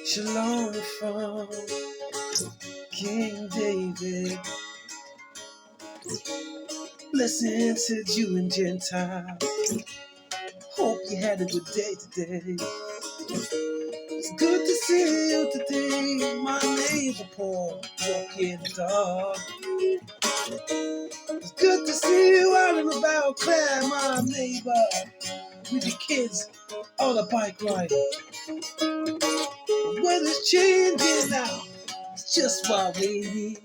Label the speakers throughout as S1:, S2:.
S1: Shalom from King David. Blessings to Jew and Gentile. Hope you had a good day today. It's good to see you today. My neighbor Paul, walking dog. It's good to see you out and about, Claire, my neighbor, with your kids on a bike ride. The weather's changing now. It's just what we need.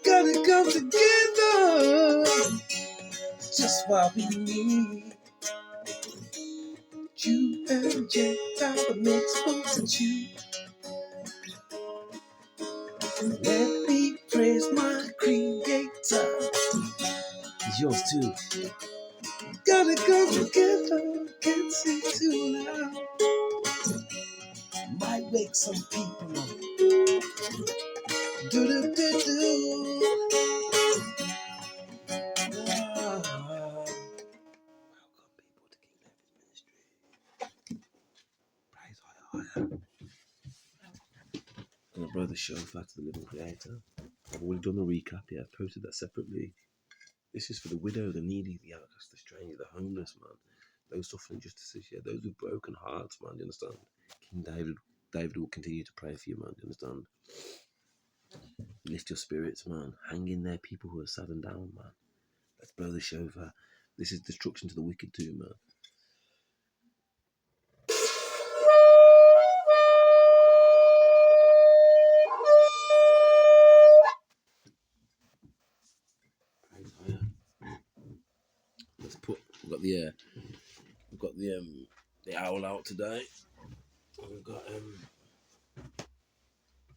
S1: Gotta come together. It's just what we need. Jew and Gentile, the mixed multitude. Let me praise my Creator. He's yours too. Gotta go together. Can't say too loud. Might wake some people up. Do do do do. Welcome people to King David's ministry. Praise higher. And I brought the show back to the living creator. I've already done a recap, yeah, I've posted that separately. This is for the widow, the needy, the outcast, the stranger, the homeless, man. Those suffering injustices, yeah, those with broken hearts, man, do you understand? King David will continue to pray for you, man, do you understand? Lift your spirits, man. Hang in there, people who are sad and down, man. Let's blow the shofar. This is destruction to the wicked too, man. Let's put. We've got the owl out today. We've got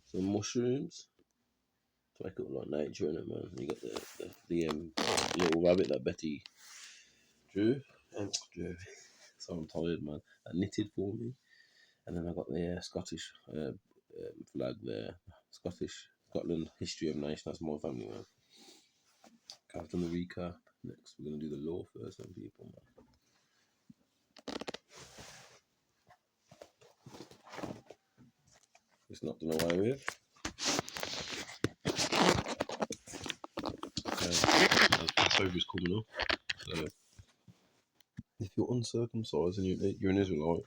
S1: some mushrooms to make it look like nature in it, man. You got the little rabbit that Betty drew. So I'm tired, man. That knitted for me. And then I got the Scottish flag there. Scotland History of Nation. That's my family, man. Okay, I've done the recap. Next, we're going to do the law first, then, people, man. It's not done away with. Okay, Passover is coming up. So, if you're uncircumcised and you're an Israelite,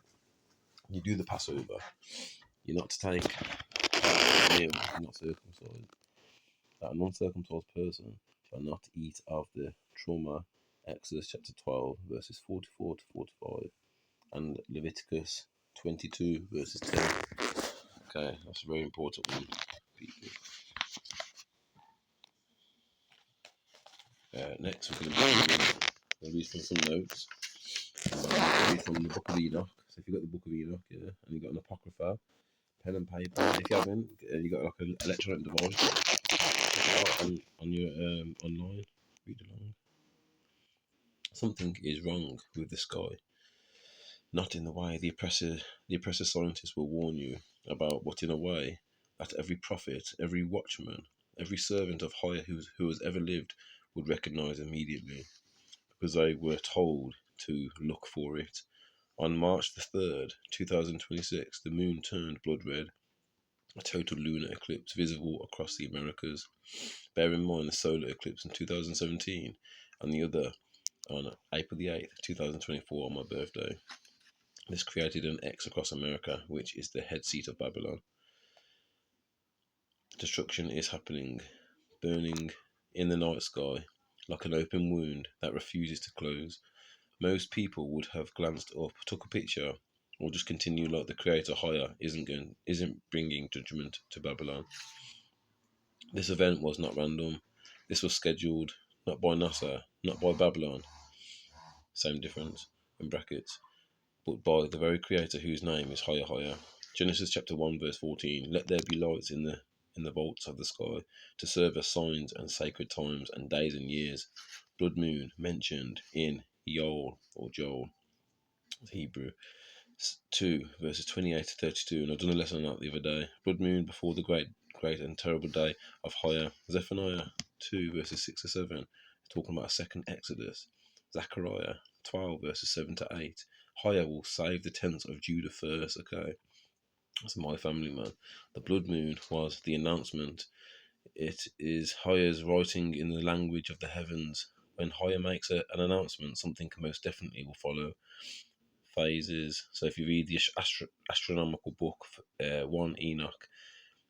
S1: you do the Passover. You're not to take a meal if you're not circumcised. That an uncircumcised person shall not eat of the trauma, Exodus chapter 12, verses 44 to 45, and Leviticus 22, verses 10. Okay, that's a very important one, people. Next, we're going to read from some notes. Read from the Book of Enoch. So if you've got the Book of Enoch, yeah, and you've got an Apocrypha, pen and paper. If you haven't, you've got like an electronic device on your online. Read along. Something is wrong with the sky. Not in the way the oppressor scientists will warn you about, but in a way that every prophet, every watchman, every servant of higher who has ever lived would recognize immediately, because they were told to look for it. On March the 3rd, 2026, the moon turned blood red, a total lunar eclipse visible across the Americas. Bear in mind the solar eclipse in 2017 and the other on April the 8th, 2024 on my birthday. This created an X across America, which is the head seat of Babylon. Destruction is happening, burning in the night sky like an open wound that refuses to close. Most people would have glanced up, took a picture, or just continue like the Creator higher isn't bringing judgment to Babylon. This event was not random. This was scheduled not by NASA, not by Babylon, same difference in brackets, but by the very Creator whose name is higher. Genesis chapter 1 verse 14. Let there be lights in the vaults of the sky to serve as signs and sacred times and days and years. Blood moon mentioned in Joel or Joel, Hebrew 2 verses 28 to 32, and I've done a lesson on that the other day. Blood moon before the great and terrible day of higher. Zephaniah 2 verses 6 to 7, talking about a second Exodus. Zechariah 12 verses 7 to 8, Higher will save the tents of Judah first. Okay, that's my family, man. The blood moon was the announcement. It is Higher's writing in the language of the heavens. When Higher makes an announcement, something most definitely will follow. Phases. So if you read the astronomical book, 1 Enoch,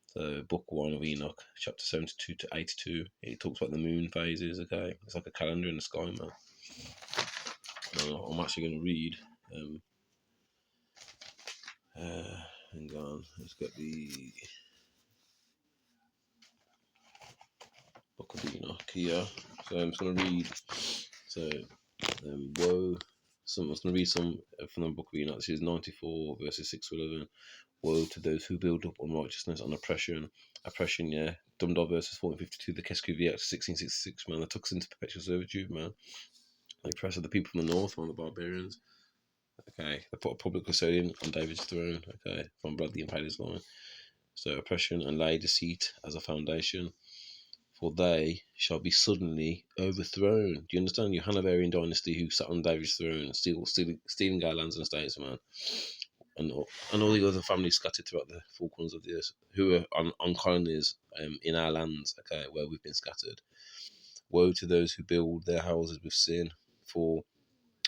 S1: so book 1 of Enoch, chapter 72 to 82, it talks about the moon phases. Okay, it's like a calendar in the sky, man. I'm actually going to read. Hang on, let's get the book of Enoch here. So I'm just going to read. So, woe. I was going to read some from the book of Enoch. This is 94 verses 6 to 11. Woe to those who build up unrighteousness and oppression. Oppression, yeah. Dumdar verses 1452. The Keskuvi Act 1666, man. That took us into perpetual servitude, man. They oppressed the people from the north, man, the barbarians. Okay, they put a public custodian on David's throne. Okay, from Bradley and Paley's line. So oppression and lay deceit as a foundation. For they shall be suddenly overthrown. Do you understand? Your Hanoverian dynasty who sat on David's throne, stealing our lands and estates, man. And all the other families scattered throughout the four corners of the earth who are on colonies in our lands, okay, where we've been scattered. Woe to those who build their houses with sin, for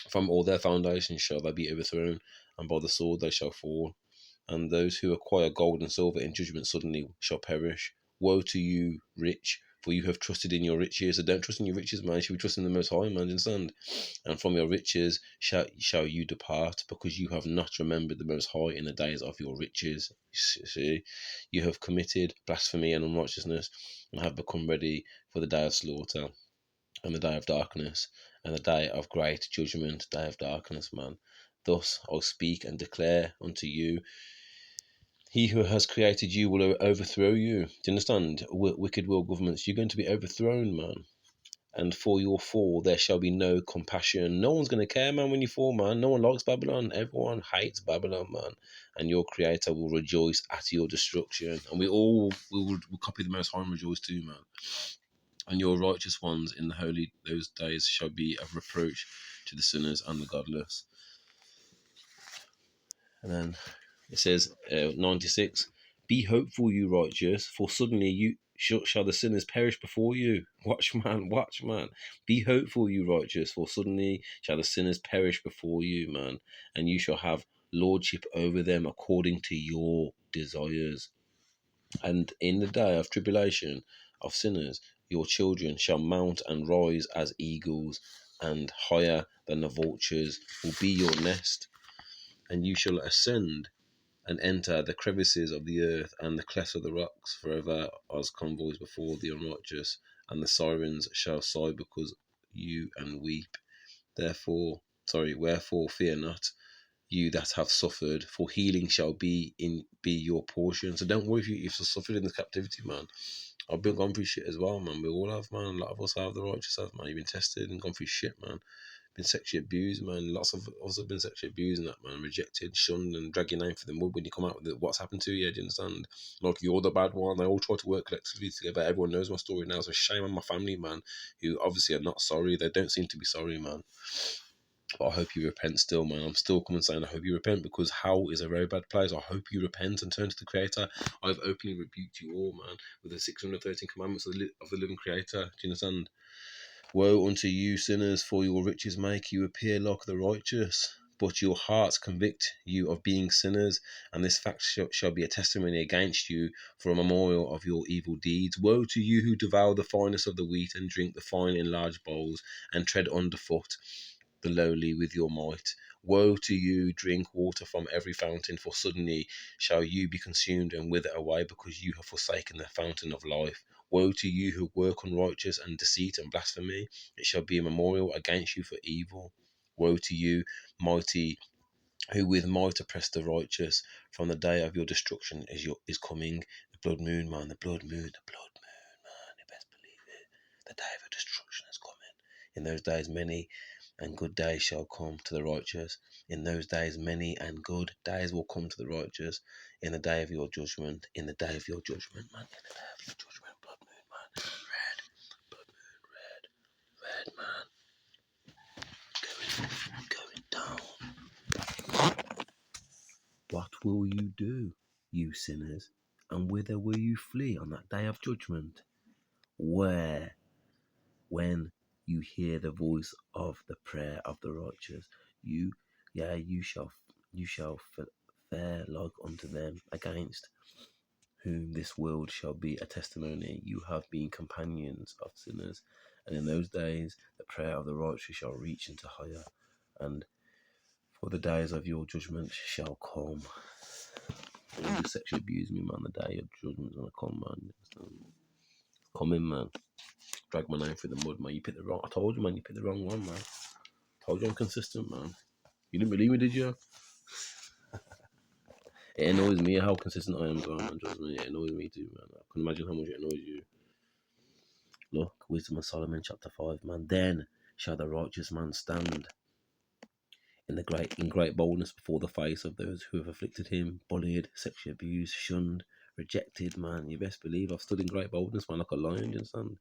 S1: from all their foundations shall they be overthrown, and by the sword they shall fall. And those who acquire gold and silver in judgment suddenly shall perish. Woe to you, rich, for you have trusted in your riches. So don't trust in your riches, man. You should be trusting in the Most High, man. Understand? And from your riches shall you depart, because you have not remembered the Most High in the days of your riches. See, you have committed blasphemy and unrighteousness, and have become ready for the day of slaughter, and the day of darkness, and the day of great judgment, day of darkness, man. Thus I speak and declare unto you, he who has created you will overthrow you. Do you understand? Wicked world governments, you're going to be overthrown, man. And for your fall, there shall be no compassion. No one's going to care, man, when you fall, man. No one likes Babylon. Everyone hates Babylon, man. And your Creator will rejoice at your destruction. And we will copy the Most High and rejoice too, man. And your righteous ones in the holy those days shall be a reproach to the sinners and the godless. And then it says 96, be hopeful, you righteous, for suddenly you shall the sinners perish before you. Watch, man, watch, man. Be hopeful, you righteous, for suddenly shall the sinners perish before you, man, and you shall have lordship over them according to your desires. And in the day of tribulation of sinners, your children shall mount and rise as eagles, and higher than the vultures will be your nest. And you shall ascend and enter the crevices of the earth and the clefts of the rocks forever as convoys before the unrighteous, and the sirens shall sigh because you and weep. Wherefore fear not, you that have suffered, for healing shall be your portion. So don't worry if you've suffered in the captivity, man. I've been gone through shit as well, man. We all have, man. A lot of us have, the righteous have, man. You've been tested and gone through shit, man. Been sexually abused, man. Lots of us have been sexually abused and that, man. Rejected, shunned, and drag your name for the mud when you come out with what's happened to you. Do you understand? Like, you're the bad one. They all try to work collectively together. Everyone knows my story now. So shame on my family, man, who obviously are not sorry. They don't seem to be sorry, man. But I hope you repent still, man. I'm still coming saying I hope you repent, because hell is a very bad place. I hope you repent and turn to the Creator. I've openly rebuked you all, man, with the 613 commandments of the living Creator. Do you understand? Woe unto you, sinners, for your riches make you appear like the righteous, but your hearts convict you of being sinners, and this fact shall be a testimony against you for a memorial of your evil deeds. Woe to you who devour the finest of the wheat and drink the fine in large bowls, and tread underfoot the lowly with your might. Woe to you, drink water from every fountain, for suddenly shall you be consumed and wither away, because you have forsaken the fountain of life. Woe to you who work unrighteous and deceit and blasphemy, it shall be a memorial against you for evil. Woe to you, mighty, who with might oppress the righteous, from the day of your destruction is coming. The blood moon, man, the blood moon, man, you best believe it. The day of your destruction is coming. In those days many and good days shall come to the righteous. In those days many and good days will come to the righteous. In the day of your judgment, in the day of your judgment, man, in the day of your judgment, blood moon, man, red, blood moon, red, man, going down. What will you do, you sinners? And whither will you flee on that day of judgment? Where, when you hear the voice of the prayer of the righteous, you shall fare like unto them, against whom this world shall be a testimony. You have been companions of sinners, and in those days the prayer of the righteous shall reach into higher, and for the days of your judgment shall come. And you sexually abuse me, man. The day of judgment's gonna come, man. Come in, man. Drag my name through the mud, man. You picked the wrong. I told you, man. You picked the wrong one, man. Told you I'm consistent, man. You didn't believe me, did you? It annoys me how consistent I am, man. Trust me, it annoys me too, man. I can imagine how much it annoys you. Look, Wisdom of Solomon, chapter 5, man. Then shall the righteous man stand in great boldness before the face of those who have afflicted him, bullied, sexually abused, shunned, rejected, man. You best believe I've stood in great boldness, man, like a lion, you understand?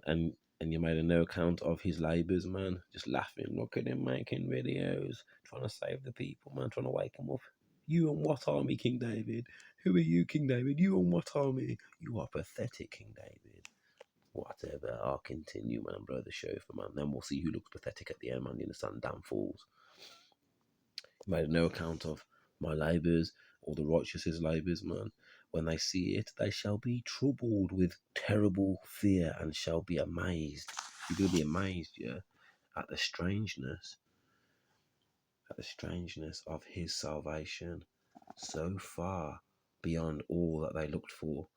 S1: And you made a no account of his labours, man. Just laughing. Look at him making videos, trying to save the people, man, trying to wake them up. You and what army, King David? Who are you, King David? You and what army? You are pathetic, King David. Whatever, I'll continue, man, bro, the chauffeur, man. Then we'll see who looks pathetic at the end, man. You understand? Damn fools. Made no account of my labours, or the righteous' labours, man. When they see it, they shall be troubled with terrible fear and shall be amazed. You're going to be amazed, yeah, at the strangeness of his salvation, so far beyond all that they looked for.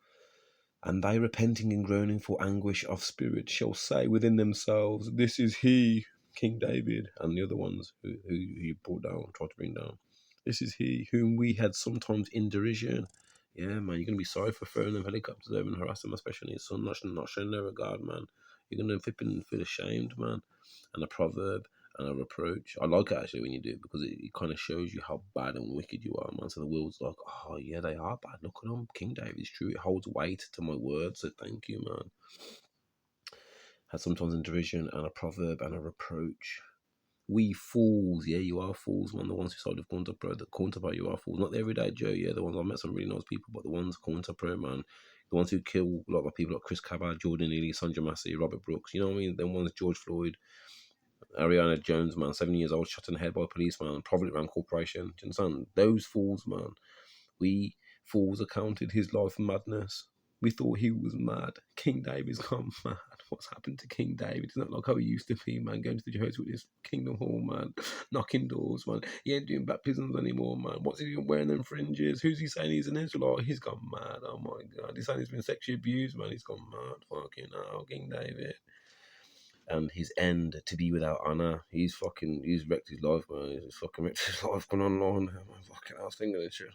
S1: And they, repenting and groaning for anguish of spirit, shall say within themselves, this is he, King David, and the other ones who you brought down, tried to bring down. This is he whom we had sometimes in derision. Yeah, man, you're going to be sorry for throwing them helicopters over and harassing him, especially his son, not showing no regard, man. You're going to flipping feel ashamed, man. And a proverb and a reproach. I like it actually when you do it, because it kind of shows you how bad and wicked you are, man. So the world's like, oh yeah, they are bad. Look at them. King David's true. It holds weight to my word. So thank you, man. Had sometimes in derision and a proverb and a reproach. We fools, yeah, you are fools, man. The ones who sort of counter pro, you are fools. Not the everyday Joe, yeah. The ones, I've met some really nice people, but the ones counter pro, man. The ones who kill a lot of people like Chris Cabot, Jordan Neely, Sandra Massey, Robert Brooks. You know what I mean? Them ones, George Floyd, Ariana Jones, man, 7 years old, shot in the head by a policeman, Provident Ram Corporation. Do you understand? Those fools, man. We fools accounted his life madness. We thought he was mad. King David's gone mad. What's happened to King David? It's not like how he used to be, man. Going to the Jehovah's Witness Kingdom Hall, man. Knocking doors, man. He ain't doing baptisms anymore, man. What's he doing wearing them fringes? Who's he saying he's an Israelite? He's gone mad. Oh my God. He's saying he's been sexually abused, man. He's gone mad. Fucking hell, King David. And his end to be without honor. He's wrecked his life, man. He's fucking wrecked his life going online. Fucking, I was thinking of shit.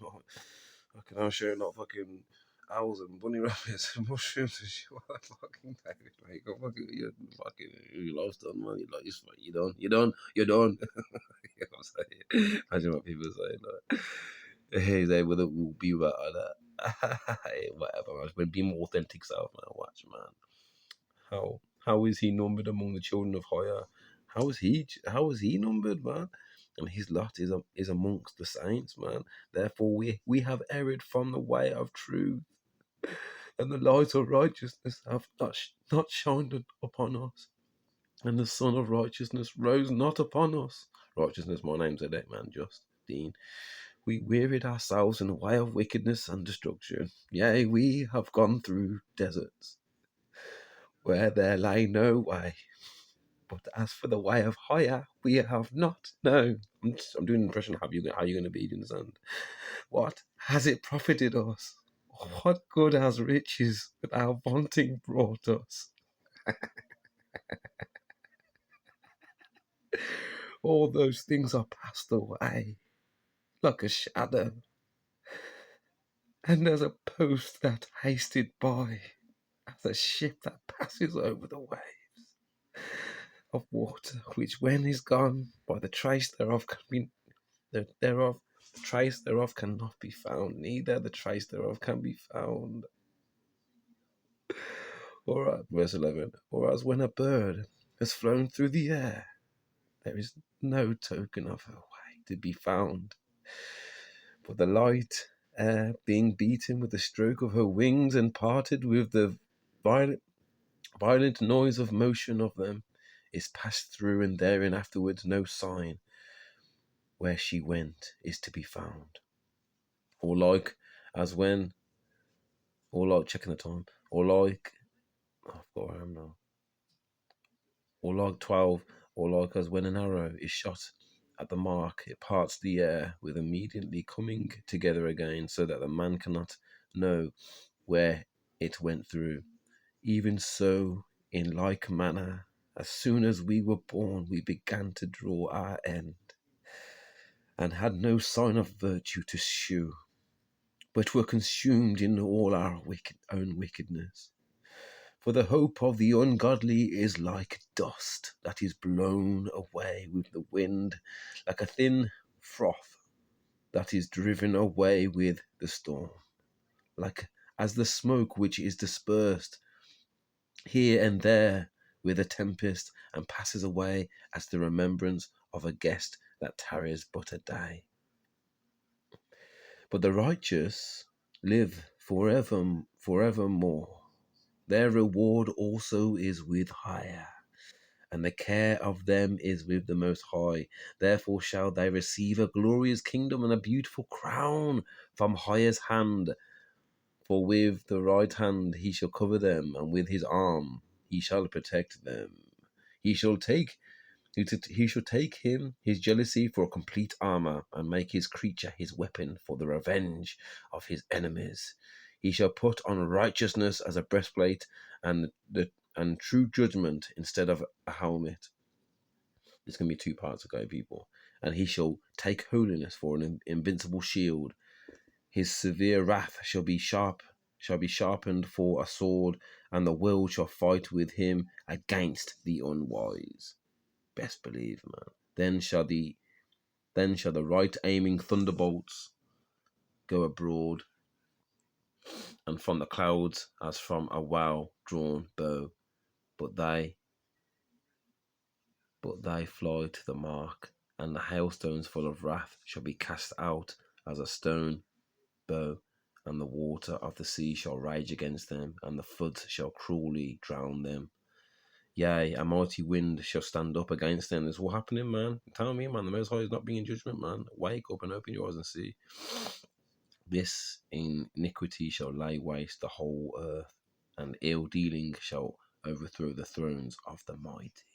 S1: Fucking, I was sharing like fucking owls and bunny rabbits and mushrooms and shit. What fucking David, mate? Your life's done, man. You're done. You know what I'm saying? Imagine what people say, like, hey, they will be about that. Hey, whatever, man. But be more authentic self, man. Watch, man. How is he numbered among the children of Hire? How is he numbered, man? And his lot is amongst the saints, man. Therefore we have erred from the way of truth, and the light of righteousness have not shined upon us, and the sun of righteousness rose not upon us. Righteousness, my name's Edek, man, just Dean. We wearied ourselves in the way of wickedness and destruction. Yea, we have gone through deserts where there lay no way. But as for the way of higher, we have not known. I'm doing an impression of how you're going to be, you understand? What has it profited us? What good has riches without wanting brought us? All those things are passed away like a shadow, and as a post that hasted by, as a ship that passes over the waves of water, which when is gone, by the trace thereof the trace thereof cannot be found, neither the trace thereof can be found. All right, verse 11. Or as when a bird has flown through the air, there is no token of her way to be found. For the light air being beaten with the stroke of her wings and parted with the violent, violent noise of motion of them, is passed through, and therein afterwards no sign where she went is to be found. Or like as when, or like checking the time, or like, oh, I forgot where I am now. Or like 12, or like as when an arrow is shot at the mark, it parts the air with immediately coming together again, so that the man cannot know where it went through. Even so, in like manner, as soon as we were born, we began to draw our end, and had no sign of virtue to shew, but were consumed in all our own wickedness. For the hope of the ungodly is like dust that is blown away with the wind, like a thin froth that is driven away with the storm, like as the smoke which is dispersed here and there with a tempest, and passes away as the remembrance of a guest that tarries but a day. But the righteous live forevermore. Their reward also is with higher, and the care of them is with the Most High. Therefore shall they receive a glorious kingdom and a beautiful crown from highest hand. For with the right hand he shall cover them, and with his arm he shall protect them. He shall take he shall take him his jealousy for a complete armor, and make his creature his weapon for the revenge of his enemies. He shall put on righteousness as a breastplate, and true judgment instead of a helmet. There's going to be two parts, okay, people. And he shall take holiness for an invincible shield. His severe wrath shall be sharpened for a sword, and the world shall fight with him against the unwise. Best believe, man. Then shall the right aiming thunderbolts go abroad, and from the clouds as from a well drawn bow, but they fly to the mark, and the hailstones full of wrath shall be cast out as a stone bow, and the water of the sea shall rage against them, and the floods shall cruelly drown them. Yea, a mighty wind shall stand up against them. This is what happening, man. Tell me, man, the Most High is not being judgment, man. Wake up and open your eyes and see. This iniquity shall lay waste the whole earth, and ill dealing shall overthrow the thrones of the mighty.